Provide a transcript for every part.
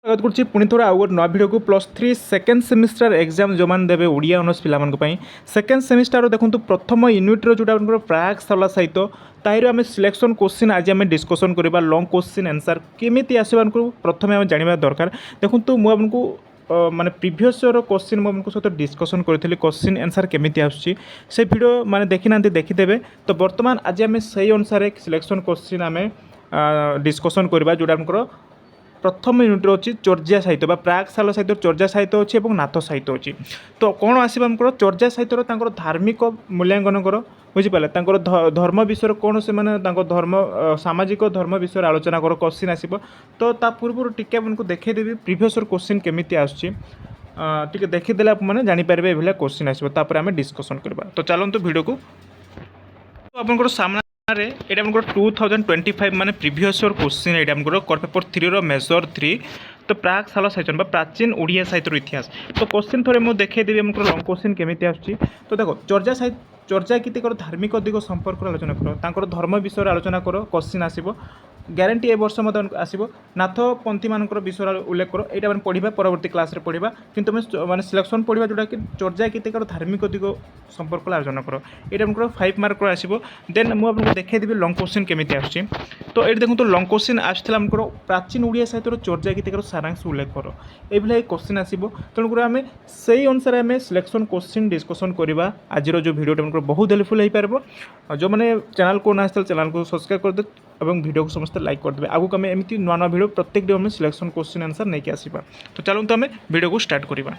स्वागत करुच्ची पुणी थोड़ा आउ गोटे नवा भिडियो को +3 सेकेंड सेमिस्टर एग्जाम जो मैंने देवे ओडिया ऑनर्स पिलामानक सेकेंड सेमिस्टर देखो प्रथम यूनिट्र जोटा प्राग सरला सहित ताहिर आम सिलेक्शन क्वेश्चन आज आम डिस्कसन करवा लॉन्ग क्वेश्चन आंसर केमी आसवा प्रथम आम जानवा दरकार देखो मुझे माने प्रीवियस ईयर क्वेश्चन मुझे सहित डिस्कसन करी क्वेश्चन आंसर केमी आसूँ से भिडियो माने देखी ना देखीदे तो बर्तमान आज आम से अनुसार सिलेक्शन क्वेश्चन आम डिस्कसन करवा जोटा प्रथम यूनिट्रे अच्छी चर्जा साहित्य प्राग साल साहित्य चर्जा साहित्य अच्छी और नाथ साहित्य अच्छी तो कौन आसो आमको चर्जा साहित्य धार्मिक मूल्यांकन कर बुझीपारे धर्म विषय कौन से धर्म सामाजिक धर्म विषय आलोचना कर क्वेश्चन आसो तो ता पूर्व टिके आपको देखदेवी प्रीवियस क्वेश्चन केमी आसूँ टी देखीदे आपने जानीपारे ये क्वेश्चन आसो आम डिस्कसन करवा तो चलते भिडियो को आप सामना এটা আমার 2025 মানে প্রিভিয়াস ইয়ার কোশ্চিন এটা আমার কোর পেপর 3 रो मेजर 3 तो प्राग साल साहित्य बा प्राचीन ओडिया साहित्यर इतिहास तो क्वेश्चन थोड़े मुझे देखी आमको लंग क्वेश्चन केमी आसूँ तो देखो चर्जा साहित्य चर्जा गीतिकर धार्मिक दिग संपर्क आलोचना कर धर्म विषय आलोचना कर क्वेश्चन आसो ग्यारंटी ए वर्ष आसो नाथपंथी मान विषय उल्लेख कर यहाँ मैंने पढ़ा परवर्ती क्लास रे पढ़ा कि तुम माने सिलेक्शन पढ़ा जोटा कि चर्जा गीतिकर धार्मिक दिग संपर्क आलोचना कर यहाँ आमको 5 मार्क आसो देन मुझे देखदेवी लंग क्वेश्चन केमी आसूँ तो ये देखो लंग क्वेश्चन आसाला आमको प्राचीन ओडिया साहित्यर चर्जा गीतिकर सारांश उल्लेख कर ये क्वेश्चन आसो तेणुकर आम से अनुसार आम सिलेक्शन क्वेश्चन डिस्कसन करवा आज जो भिडियो बहुत हेल्पफुल हो पार जो मैंने चैनल को ना आसता चैनल को सब्सक्राइब कर दे और भिडियो को समस्त लाइक करदे आगू आम एमती नुआ नुआ भिडियो प्रत्येक डे आम सिलेक्शन क्वेश्चन आंसर नहीं आसवा तो चलते आम भिडियो को स्टार्ट करवा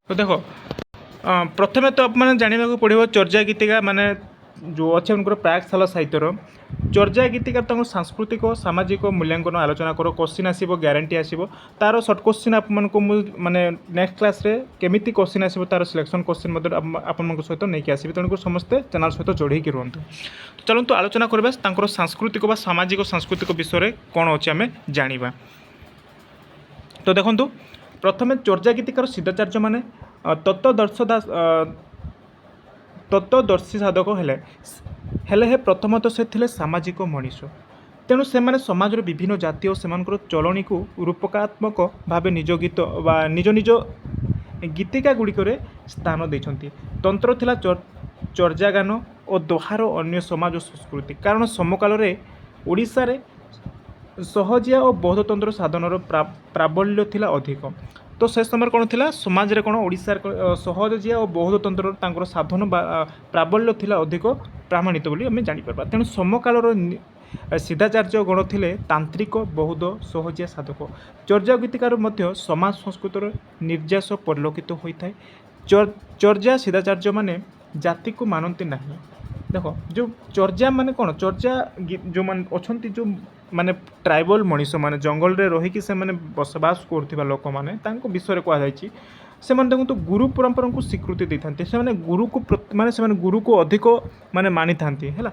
तो देखो प्रथमे तो आपने जानवा पड़ो चर्जा गीतिका माने जो अच्छे उनकर प्राग साल साहित्यर चर्जा गीतिकार सांस्कृतिक सामाजिक मूल्यांकन आलोचना कर क्वेश्चन आसो ग्यारंटी आसो तार सर्ट क्वेश्चन आपको माने नेक्स्ट क्लास रे केमिति क्वेश्चन आसो तार सिलेक्शन क्वेश्चन आपण सहित नहीं आसबे तेणुकर समस्ते चैनल सहित जोड़ी रुहतु तो चलते आलोचना करवा सांस्कृतिक व सामाजिक सांस्कृतिक विषय कौन अच्छे आम जाना तो देखो प्रथमे चर्जा गीतिकार सिद्धाचार्य माने तत्वदर्शी साधक हेले हे प्रथमतः से थिले सामाजिक मनीष तेणु से समाज विभिन्न जाति और सेमानकर चलनी को रूपकात्मक भाव निज गीत व निज निज गीतिका गुड़िक स्थान देते तंत्र थिला चर्जा गान और दोहार अन्य समाज और संस्कृति कारण समकाल ओडिशा रे सहजिया और बौद्धतंत्र साधनर प्राबल्य थिला अधिक तो से समय कौन थी समाज रे कौन ओडिशार सहजिया और बौद्धतंत्र साधन प्राबल्य थिला अधिक प्रामाणित बोली आम जापर तेणु समकाल सिद्धाचार्य गण थिले तांत्रिक बौद्ध सहजिया साधक चर्जा गीतिकार समाज संस्कृतिर निर्यास परिलक्षित होता है चर्जा सिद्धाचार्य माने जाति को मानती ना देख जो चर्जा माने कौन चर्जा जो मान अच्छा जो माने ट्राइबल मनीष माने जंगल रे रही से माने बसवास करथिबा लोक माने तांको विषय कह जायछि से माने देखो तो गुरु परंपरा को स्वीकृति दे थांते से माने गुरु को माने से माने गुरु को अधिक माने मानि थांती हैला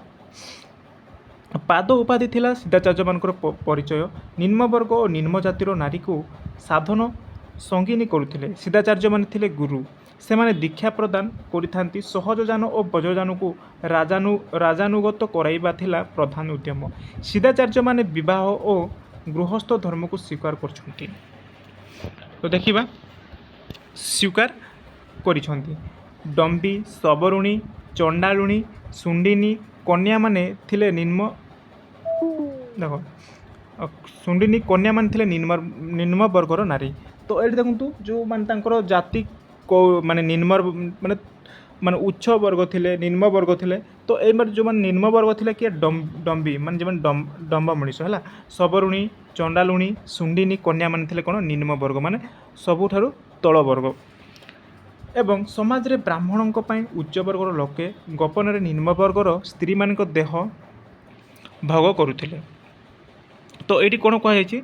पाद उपाधि थिला सिद्धाचार्य मानकर परिचय निम्न वर्ग और निम्न जातिर नारी को साधन संगिनी करुथिले सिद्धाचार्य माने थिले गुरु से माने दीक्षा प्रदान करिथांती सहजजान और वज्रजान को राजानुगत कराइबा थिला प्रधान उद्यम सिद्धाचार्य माने विवाह और गृहस्थ धर्म को स्वीकार करछंती तो देखिबा स्वीकार करिछंती डम्बी सबरुणी चंडालुणी सुंडिनी कन्या माने थिले निम्न देखो सुंडिनी कन्या माने थिले निम्न वर्गर नारी तो ये देखु जो माने जाति को माने निम्न माने माने उच्च वर्ग थिले निम्न वर्ग थिले तो ये जो माने निम्न वर्ग थिले कि डम्बी माने जो डम्ब मनीष है सबरुणी चंडालुणी सुंडिनी कन्या माने थिले कौन निम्न वर्ग माने सबुठारु तल वर्ग एवं समाज रे ब्राह्मणों उच्च वर्गर लोके गोपन निम्न वर्गर स्त्री मान देह भोग करुथिले तो ये कौन कहुई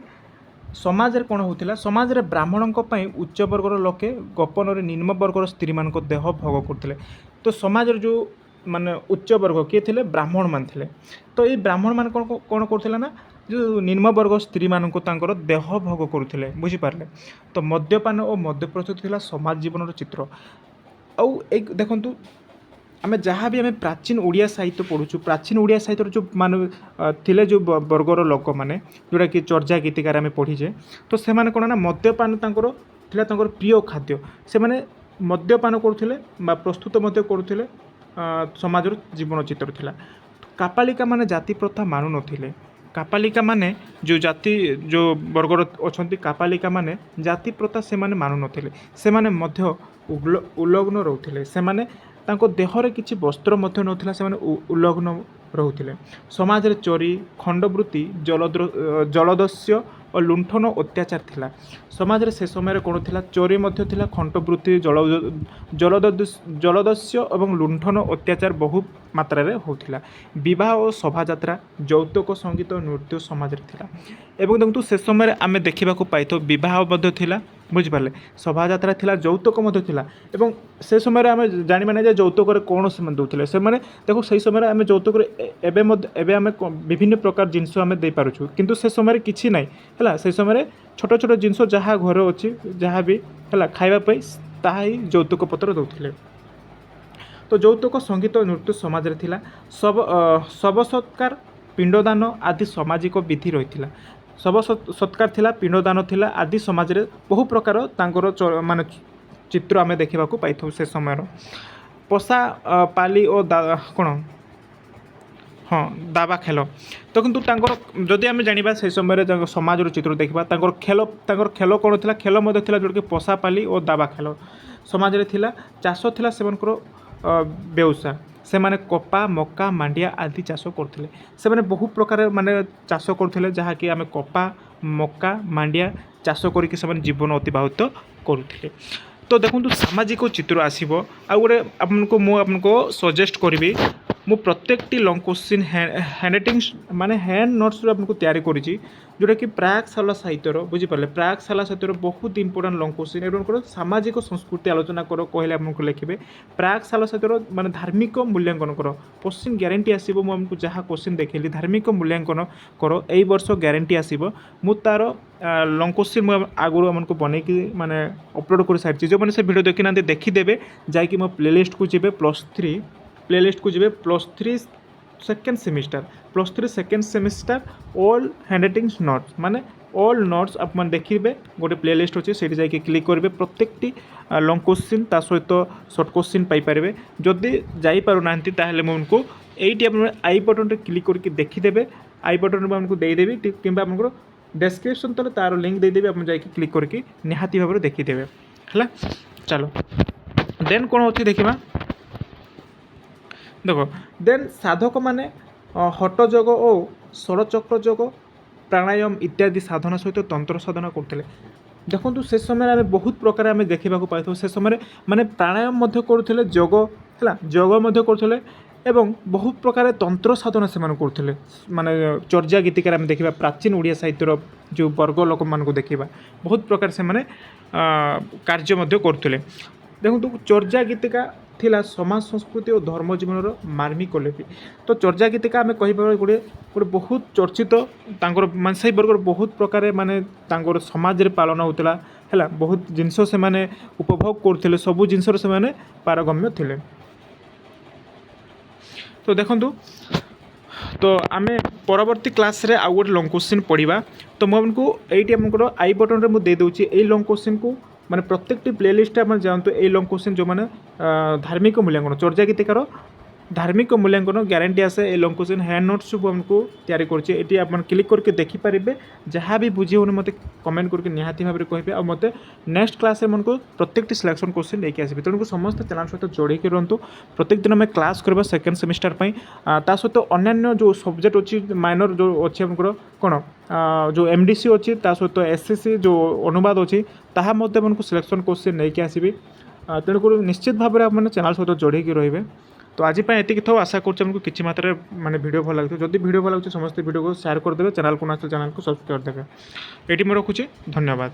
समाज रे कौन होता समाज रे ब्राह्मणों उच्च वर्गर लोके गोपन निम्न वर्गर स्त्री मान देह भोग करते तो समाज जो माने उच्च वर्ग किए थे ब्राह्मण मान थे तो ये ब्राह्मण मान कौन करते ना जो निम्न वर्ग स्त्री मान देह भोग करुले बुझीपारे तो मद्यपान और मद्य प्रस्तुत था समाज जीवन चित्र आउ एक देखु आम जहाँ भी आम प्राचीन ओडिया साहित्य पढ़ुचु प्राचीन ओडिया साहित्य जो मान थिले जो वर्गर लोक मैंने जोटा कि चर्जा गीतिकार आम पढ़ीचे तो से कौन ना मद्यपान थिला प्रिय खाद्य से माने मद्यपान करुले प्रस्तुत करुले समाजर जीवन चित्र थिला। कापालिका माने जाति प्रथा मानु नथिले। कापालिका माने जो जाति जो वर्गर अच्छा कापालिका माने जाति प्रथा से माने मानु नथिले। से माने मध्य उल्लग्न रोथिले। से माने तांको देहरे किछि वस्त्र मध्य नथिला। से माने उल्लग्न रोथिले। समाज रे चोरी खंडवृत्ति जलदस्य और लुंठन अत्याचार थिला। समाज रे से समय कौन थिला चोरी मध्य थिला खंडवृत्ति जलदस्य और लुंठन अत्याचार बहु मात्रा रे होथिला। विवाह और शोभायात्रा यौतुक संगीत नृत्य समाज रे थिला। एवं देखु से समय आम देखा पाई विवाह मध्य थिला बुझिपारे शोभायात्रा थिला यौतुक मध्य थिला। एवं से समय आम जानिबा नै जे यौतुक कौन से दौले से देखो से समय आम यौतुक एबे आम विभिन्न प्रकार जिनस आम दे पारुछु किंतु से समय किछि नै है। से समय छोट छोट जिनस जहाँ घर अच्छी जहाँ भी है खावाई ताहा ही यौतुक पत्र दौले। तो यौतुक संगीत नृत्य समाज रे थिला। शव सत्कार पिंडदान आदि सामाजिक विधि रही। शव सत्कार थिला पिंडदान थिला आदि समाज रे बहु प्रकार तांकर माने चित्र आमे देखा पाई से समय पशा पाली और कौन हाँ दाबा खेल तो किंतु जदि आम जाना से समय समाज चित्र देखा खेल खेल कौन थी खेल जोटा कि पशा पाली और दाबा खेल समाज रे थिला। चाष थिला सेमानकर बेउसा से माने कपा मका मांडिया आदि चाष करते से माने बहु प्रकार माने चाष करते जहाँ कि आम कपा मका मांडिया चाष करके जीवन अतिबाहित करुले। तो देखो सामाजिक चित्र आसो आ गोटे आपको सजेस्ट करी मु प्रत्येकटी लंग क्वेश्चन हैंड राइटिंग माने हैंड नोट्स आपको तैयारी करी जोटा कि प्रागशाला साहित्यर बुझीपारे प्रागशाला साहित्यर बहुत इंपोर्टेंट लंग क्वेश्चन एवं सामाजिक संस्कृति आलोचना कर कहले आपको लिखे प्रागशाला साहित्यर माने धार्मिक मूल्यांकन कर क्वेश्चन ग्यारंटी आसो मुझे जहाँ क्वेश्चन देखली धार्मिक मूल्यांकन कर यही वर्ष ग्यारंटी आसो मु तार लंग क्वेश्चन मुझे आगुरी आमको बनईकी माने अपलोड कर सारी जो मैंने से वीडियो देखी ना देखीदेवे जाकि मो प्लेलिस्ट को जी +3 प्लेलिस्ट को जी +3 second semester all handwriting notes माने ऑल नोट्स आप मैंने देखिए गोटे प्लेलिस्ट अच्छे से जाकि क्लिक करेंगे प्रत्येकटी लंग क्वेश्चन ता सहित सर्ट क्वेश्चन पाइपर जदि जापार ना उनको यही आप आई बटन क्लिक करके देखीदेवे आई बटन में आमको देदेवी कि आपको डेस्क्रिप्शन तले तार लिंक देदेवी आप जाकि क्लिक करके निहाती भाव देखीदेवे है। चलो देन कौन अच्छी देखा देखो देन साधक माने हट जोग और षड़चक्र जोग प्राणायाम इत्यादि साधना सहित तंत्र साधना करते देखो से समय आम बहुत प्रकार आम देखा पाई से समय माने प्राणायाम करुले जोग है जोग करुले एवं बहुत प्रकार तंत्र साधना से करते माने चर्जा गीतिकार आम देखा प्राचीन ओडिया साहित्यर जो वर्ग लोक मान देखा बहुत प्रकार से माने कार्य करते देखो चर्जा गीतिका थिला समाज संस्कृति और धर्म जीवन मार्मिक लिपि। तो चर्जा गीतिका आम कह गोटे गोटे बहुत चर्चित मान से वर्ग बहुत प्रकार माने समाज रे पालन होता है बहुत जिनस से माने उपभोग करते सबू जिनस से माने पारगम्य थिले। तो देखो तो आम परवर्ती क्लास रे आउ गोटे लंग क्वेश्चन पढ़ा। तो मुझे ये आमको आई बटन में दे दूची ये लंग क्वेश्चन को माने प्रत्येकटी प्लेलिस्ट आप जातु ये लंग क्वेश्चन जो मैंने धार्मिक मूल्यांकन चर्जा गीतिकार धार्मिक मूल्यांकन ग्यारंटी आसे ए लंग क्वेश्चन हैंड नोट्स सब हमको तैयारी करछे एटी आप क्लिक करके देखि पारिबे जहाँ भी बुझी होने मते कमेंट करके निहाती भाव में कहबे और मते नेक्स्ट क्लास में मनको प्रत्येकटी सिलेक्शन क्वेश्चन लेके आसबे। तेणु समस्त चैनल सहित जोड़ी के रहतु प्रत्येक दिन में क्लास करबा सेकेंड सेमिस्टर पई ता सहित अन्य जो सब्जेक्ट अच्छी माइनर जो अच्छे हमको कौन जो एमडीसी अच्छी ता सहित एसएससी जो अनुवाद अच्छी ताहा मते मनको सिलेक्शन क्वेश्चन लेके आसबे। तेणुक निश्चित भाव में आप चैनल सहित जोड़ी के रहिबे। तो आज एति था आशा करूँ किसी मात्रा माने वीडियो भल लगे जदि वीडियो भल लगे समस्त वीडियो को शेयर करदे चैनल को ना चैनल को सब्सक्राइब करदे। ये रखुच्छी धन्यवाद।